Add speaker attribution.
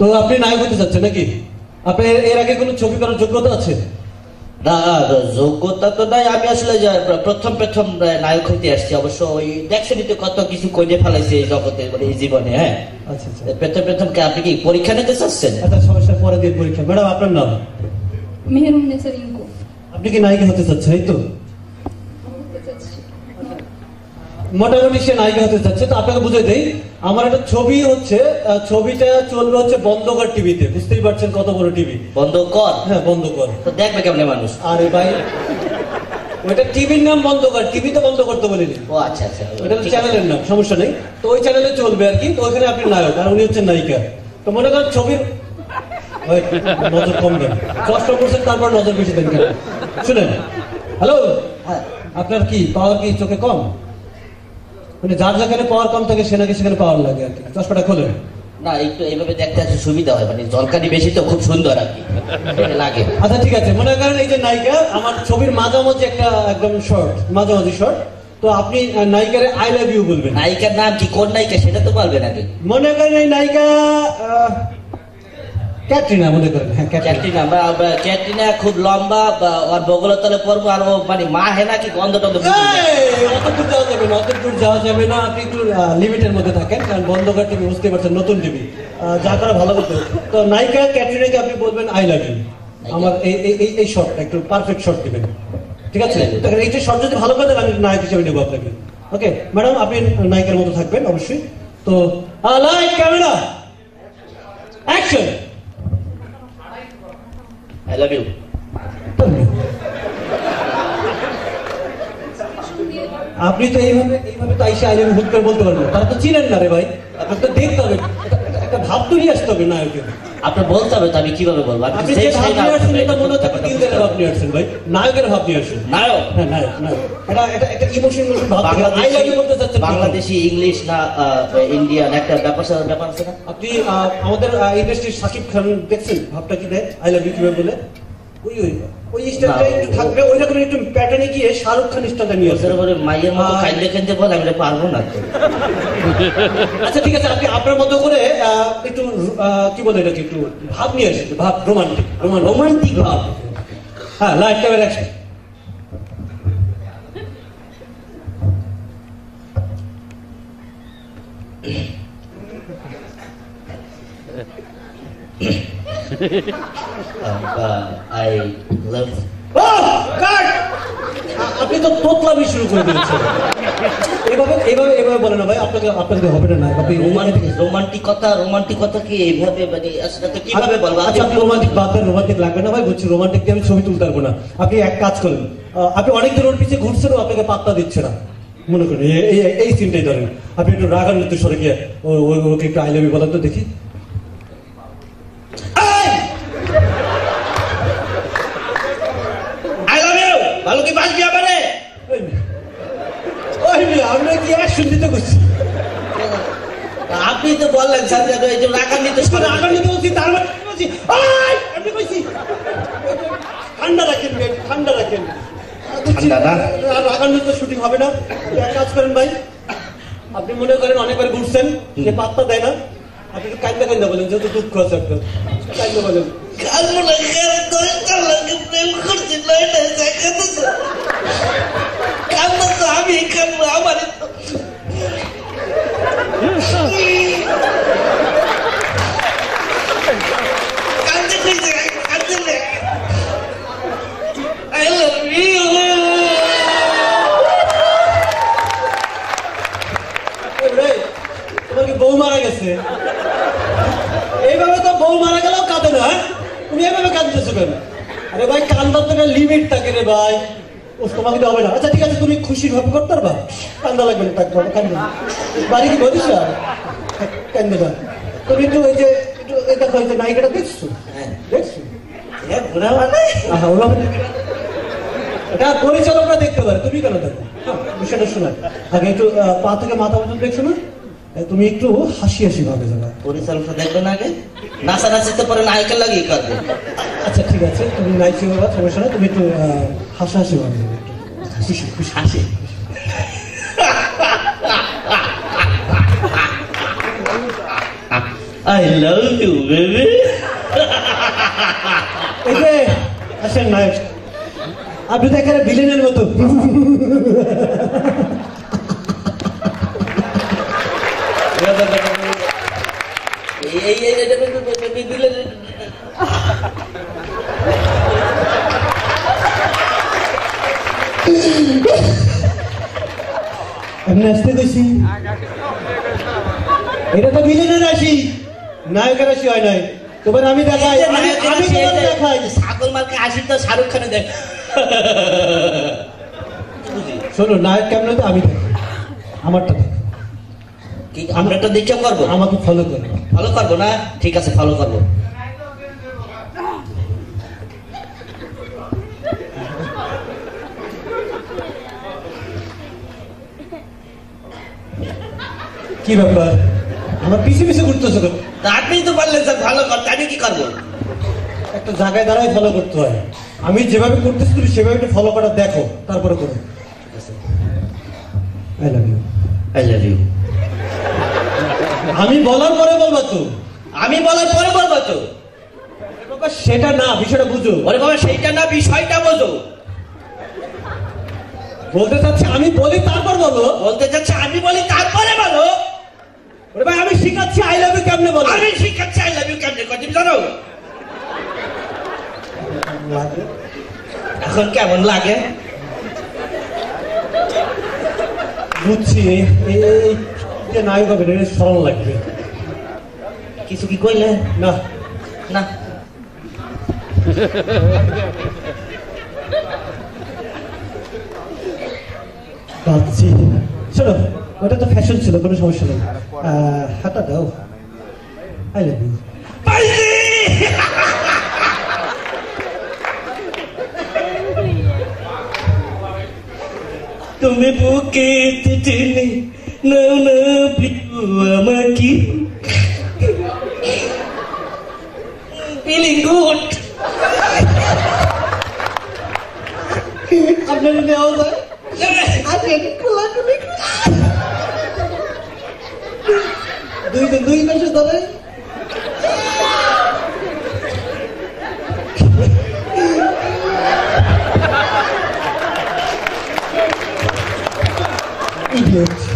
Speaker 1: তো আপনি নায়ক হতে চাচ্ছেন নাকি? আপনার এর আগে কোনো ছবি করার যোগ্যতা আছে?
Speaker 2: না, যোগ্যতা তো নাই। আমি আসলে প্রথম নায়ক হইতে আসছি। অবশ্য ওই দেখছেনই তো কত কিছু করে ফেলাইছে এই জগতে, মানে এই জীবনে। হ্যাঁ,
Speaker 1: আচ্ছা আচ্ছা।
Speaker 2: প্রথম আপনি কি পরীক্ষা নিতে চাচ্ছেন?
Speaker 1: আচ্ছা, সমস্যা পরে দিয়ে পরীক্ষা। ম্যাডাম, আপনার নাম?
Speaker 3: মেহেরুন্নেসা রিঙ্কু।
Speaker 1: আপনি কি নায়িকা হতে চাচ্ছেন? এই তো মোটামুটি সে নায়িকা হতে চাচ্ছে। তো আপনাকে বুঝে দেই, আমার একটা ছবি হচ্ছে, ছবিটা চলবে হচ্ছে বন্ধকর টিভিতে। বুঝতেই পারছেন কত বড় টিভি।
Speaker 2: বন্ধকর?
Speaker 1: হ্যাঁ, বন্ধকর।
Speaker 2: তো দেখবে কেমন মানুষ?
Speaker 1: আরে ভাই, ওইটা টিভির নাম বন্ধকর, টিভিতে বন্ধ করতে বলিনি।
Speaker 2: ও আচ্ছা আচ্ছা,
Speaker 1: ওটা চ্যানেলের নাম, সমস্যা নেই। তো ওই চ্যানেলে চলবে আর কি। তো ওইখানে আপনি নায়ক আর উনি হচ্ছেন নায়িকা। তো মনে করেন ছবির নজর কম দেন, কষ্ট করছেন তারপর নজর বেশি দেন কেন? শুনেন, হ্যালো, আপনার কি পাওয়ার কি চোখে কম? মানে যার যেখানে পাওয়ার কম থাকে সে নাকি সেখানে পাওয়ার লাগে আর কি। চশমাটা খোলেন।
Speaker 2: না, একটু এইভাবে দেখতে আছে সুবিধা হয়, মানে জলকানি বেশি তো খুব সুন্দর আর কি লাগে।
Speaker 1: আচ্ছা ঠিক আছে, মনে করেন এই যে নায়িকা, আমার ছবির মাঝামাঝি একটা একদম শর্ট, মাঝামাঝি শর্ট। তো আপনি নায়িকারে আই লাভ ইউ বলবেন।
Speaker 2: নায়িকার নাম কি, কোন নায়িকা সেটা তো বলবেন আগে।
Speaker 1: মনে করেন এই নায়িকা ক্যাটরিনা, মনে করেন। হ্যাঁ,
Speaker 2: ক্যাটরিনা। ক্যাটরিনা খুব লম্বা, ওর বগলের তলে পড়বো, আর ও মানে মা হে নাকি গন্ধ টন্ধ?
Speaker 1: অত দূর যাওয়া যাবে না, অত দূর যাওয়া যাবে না। আপনি একটু লিমিটের মধ্যে থাকেন, কারণ বন্ধকার টিভি, বুঝতে পারছেন, নতুন টিভি, যা করা ভালো হতো। তো নায়িকা ক্যাটরিনাকে আপনি বলবেন আই লাভ ইউ। আমার এই শর্টটা একটু পারফেক্ট শর্ট দিবেন, ঠিক আছে? এইটা শর্ট যদি ভালো করে দেন, আমি নায়ক হিসেবে নেবো আপনাকে। ওকে ম্যাডাম, আপনি নায়িকার মতো থাকবেন অবশ্যই। তো light, camera, action.
Speaker 2: I love you.
Speaker 1: আপনি তো এইভাবে তো আইসা আই লাভ ইউ হুট করে বলতে পারবেন, তারা তো চিনেন না রে ভাই। আপনাকে তো দেখতে হবে, একটা ভাব তো নিয়ে আসতে হবে নায়কের।
Speaker 2: আপনার বলতে হবে তো, আমি কিভাবে বলবো?
Speaker 1: আপনি যে ভাব নিয়ে আসছেন, এটা মনে হচ্ছে আপনি দিলদারের ভাব নিয়ে আসছেন ভাই, নায়কের ভাব নিয়ে আসছেন।
Speaker 2: নায়ক?
Speaker 1: হ্যাঁ, নায়ক, নায়ক। এটা একটা ইমোশন ভাব। আই লাভ ইউ বলতে চাচ্ছেন
Speaker 2: বাংলাদেশি, ইংলিশ না ইন্ডিয়ান, একটা ব্যাপার আছে না?
Speaker 1: আপনি আমাদের ইন্ডাস্ট্রির শাকিব খান দেখছেন ভাবটা কি দেয় আই লাভ ইউ কিভাবে বলে? ওই স্টাইলটা একটু থাকবে, ওইটা করে একটু প্যাটার্নে গিয়ে শাহরুখ খান স্টাইলটা নিয়ে আসবে।
Speaker 2: মাইয়ের মতো খাইলে খেতে বল, আমি পারবো না তো।
Speaker 1: আচ্ছা ঠিক আছে, আপনি আপনার মতো করে একটু কি বলে এটাকে, একটু ভাব নিয়ে আসেন, ভাব, রোমান্টিক ভাব। হ্যাঁ, light, camera, action.
Speaker 2: I love.
Speaker 1: আপনি তো তোতলামি শুরু করে দিয়েছেন। এভাবে বলে না ভাই, আপনাকে হবে না। আপনি
Speaker 2: রোমান্টিকতা কি এইভাবে, মানে আসলে কিভাবে বলবো?
Speaker 1: আচ্ছা, আপনি রোমান্টিক লাগবে না ভাই, বলছি রোমান্টিক দিয়ে আমি ছবি তুলতে পারবো না। আপনি এক কাজ করেন, আপনি অনেক দিন ওর পিছিয়ে ঘুরছেন, আপনাকে পাত্তা দিচ্ছে না, মনে করেন এই সিনটাই ধরেন। আপনি একটু রাগান্বিত সরে গিয়ে ওকে একটু আই লাভ ইউ বলেন তো দেখি।
Speaker 2: ভালো কি বাঁচবি আমারে?
Speaker 1: আমরা কি অ্যাকশন দিতে করছি?
Speaker 2: আপনি তো বললেন রাগান্বিত
Speaker 1: বলছি, তার মানে বলছি আপনি কইছি ঠান্ডা রাখেন, রাগান্বিত শুটিং হবে না। এক কাজ করেন ভাই, আপনি মনে করেন অনেকবার ঘুরছেন, যে পাত্তা দেয় না, আপনি একটু কান্দা বলেন, যেহেতু দুঃখ আছে আপনার, কান্দা বলেন।
Speaker 2: আমি কান্দবো, আমার I love you.
Speaker 1: তোমার কি বউ মারা গেছে? এইভাবে তো বউ মারা গেলেও কাঁদে না, তুমি এইভাবে কাঁদতেছো কেন? আরে ভাই, কান্দার তো লিমিট থাকে রে ভাই, তোমাকে তো হবে না। আচ্ছা ঠিক আছে, তুমি খুশির ভাবে করতে পারবা, কান্দা লাগবে না, থাকবো কান্দে না। বাড়ি কি বলিস কান্দে না? তুমি একটু ওই যে একটু দেখো, ওই যে নায়িকাটা দেখছো? এটা পরিচালকরা দেখতে পারে, তুমি কেন দেখো? বিষয়টা শোনা আগে, একটু পা থেকে মাথা পর্যন্ত দেখছো না? তুমি একটু হাসি ভাবে যাবে।
Speaker 2: পরিচালকরা দেখবে না আগে? নাচানাচিতে পরে নায়িকা লাগিয়ে কাঁদবে।
Speaker 1: আচ্ছা ঠিক আছে, তুমি নাইসি বাবা, সমস্যা না, তুমি একটু হাসি ভাবে যাবে, খুশি হাসি।
Speaker 2: I love you baby.
Speaker 1: এই যে আসেন নায়ক, আপনি তো এখানে ভিলেনের মতো। এমনি আসতে কইছি, এটা তো ভিলেনের রাশি, নায়কের রাশি হয় নাই। তোমার আমি দেখাই, আমি তোমার দেখাই।
Speaker 2: ছাগল মার্কে হাসি তো শাহরুখ খানে দেখ।
Speaker 1: শোনো, নায়ক কেমন তো আমি দেখি, আমারটা দেখো।
Speaker 2: কি আমরা তো দেখে করবো?
Speaker 1: আমাকে ফলো করো।
Speaker 2: ফলো করবো না? ঠিক আছে, ফলো করবো।
Speaker 1: কি ব্যাপার, আমার পিছে পিছে ঘুরতেছো কেন?
Speaker 2: তা আপনি তো বললেন স্যার ভালো করতে, আমি কি করবো?
Speaker 1: একটা জায়গায় দাঁড়ায় ফলো করতে হয়। আমি যেভাবে করতেছি তুমি সেভাবে একটু ফলো করা দেখো, তারপরে করো। I love you.
Speaker 2: I love you.
Speaker 1: আমি বলার পরে বলবা তো?
Speaker 2: আমি বলার পরে বলবো তো?
Speaker 1: বাবা সেটা না, বিষয়টা বুঝো।
Speaker 2: ওরে বাবা সেইটা না, বিষয়টা বোঝো।
Speaker 1: বলতে চাচ্ছি আমি বলি তারপর বলো।
Speaker 2: বলতে চাচ্ছে আমি বলি তারপরে বলো।
Speaker 1: ওরে ভাই আমি শিখাচ্ছি আই লাভ ইউ কেমনে বলো।
Speaker 2: আমি শিখাচ্ছি আই লাভ ইউ কেমনে করতে জানো? এখন কেমন লাগে?
Speaker 1: বুঝছি, এই যে নায়ক হবে এটা স্মরণ লাগবে।
Speaker 2: কিছু কি কইলে?
Speaker 1: না
Speaker 2: না।
Speaker 1: ভাবছি, শোনো ওটা তো ফ্যাশন ছিল, কোনো সমস্যা নেই। হাতটা দাও। I love you.
Speaker 2: তুমি বুকে টেনে নাও না প্রিয় আমাকে, ফিলিং গুড।
Speaker 1: আপনার নেওয়া যায়? দুই মাসে ধরে Idiot.